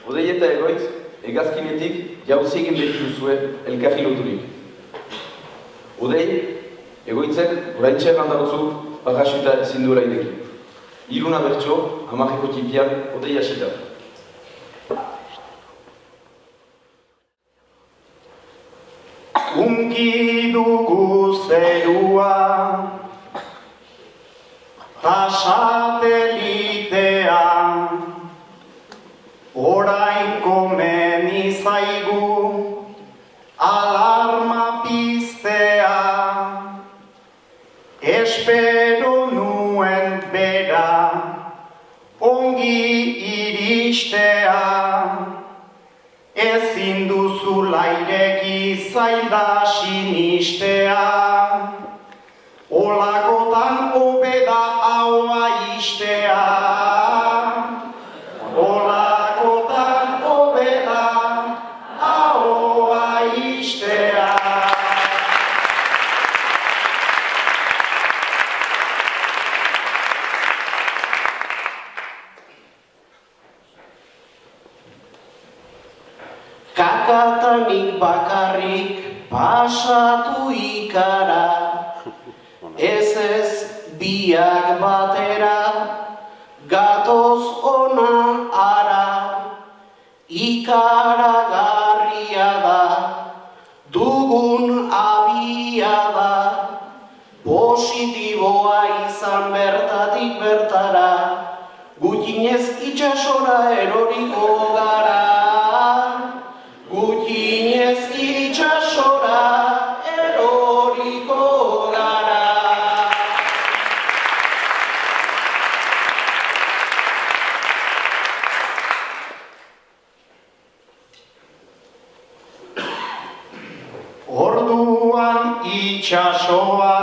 Odei eta Egoitz, hegazkinetik jauzi egin behar duzue elkarri loturik. Odei, Egoitzek oraintxe errandarotzu parasuta ezin duela ideki. Iruna bertso, amarreko tipian, Odei hasita. Unki dugu zerua, ta satelitea, orain komeni zaigu, alarma piztea. Espero nuen bera, ongi iristea, ezin duzula ireki zailda sinistea. Olakotan hobeda ahoa istea. Olakotan hobeda ahoa istea. Kakatanik bakarrik pasatu ikara, ez biak batera, gatoz ona ara. Ikaragarria da, dugun abiada, positiboa izan bertatik bertara, gutxinez itxasora eroriko gara. Gutxinez itxasora eroriko gara. Orduan itxasoa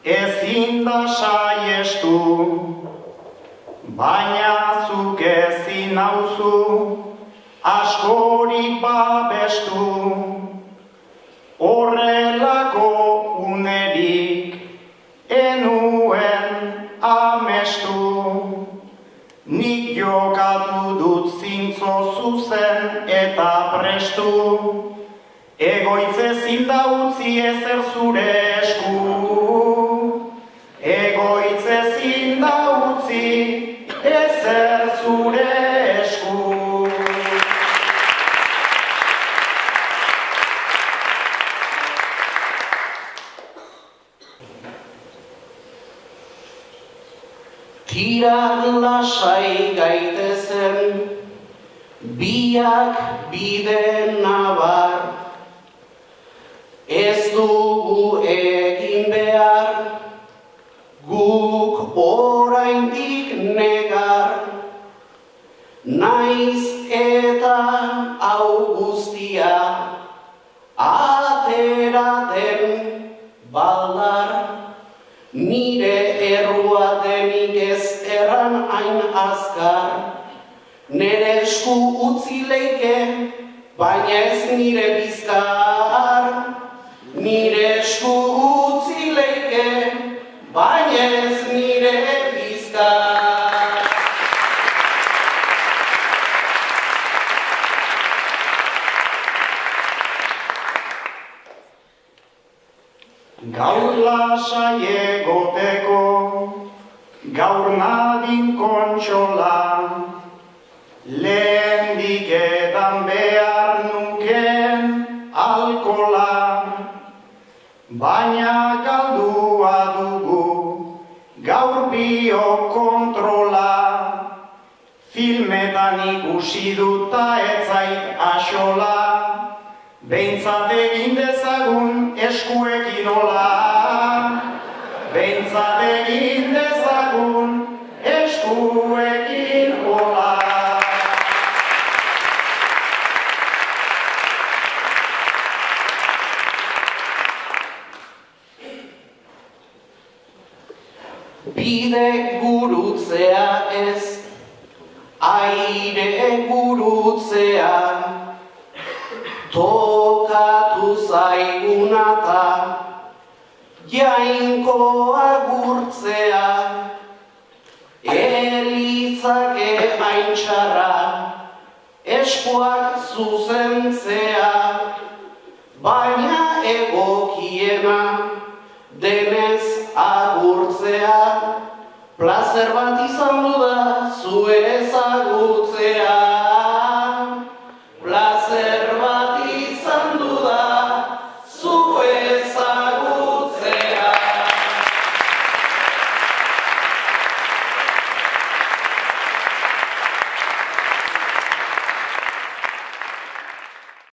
ezin da saiestu, baina zuk ezin nauzu askorik babestu. Horrelako unerik enuen amestu, nik jokatu dut zintzo zuzen eta prestu. Egoitz ezin da utzi ezer zure esku. Egoitz ezin da utzi ezer zure esku. Tira lasai gaitezen, biak bide nabar, ez dugu egin behar, guk oraindik negar. Naiz eta hau guztia atera den baldar, nire errua denik ez erran hain azkar. Nere esku utzi leike, baina ez nire bizkar. Nire esku utzi leike, baina ez nire bizkar. Gaur lasai egoteko, gaur nadin kontsola, lehendik edan behar nuken alkola, baina galdua dugu gaur biokontrola. Filmetan ikusi duta ez zait axola, behintzat egin dezagun eskuekin hola. Behintzat egin dezagun eskuekin hola. Bide gurutzea ez, aire gurutzea, tokatu zaigunata, jainko agurtzea, elitzake haintxarra, eskuak zuzentzea, baina egokiena denez agurtzea, plazer bat izan du da zu ezagutzea.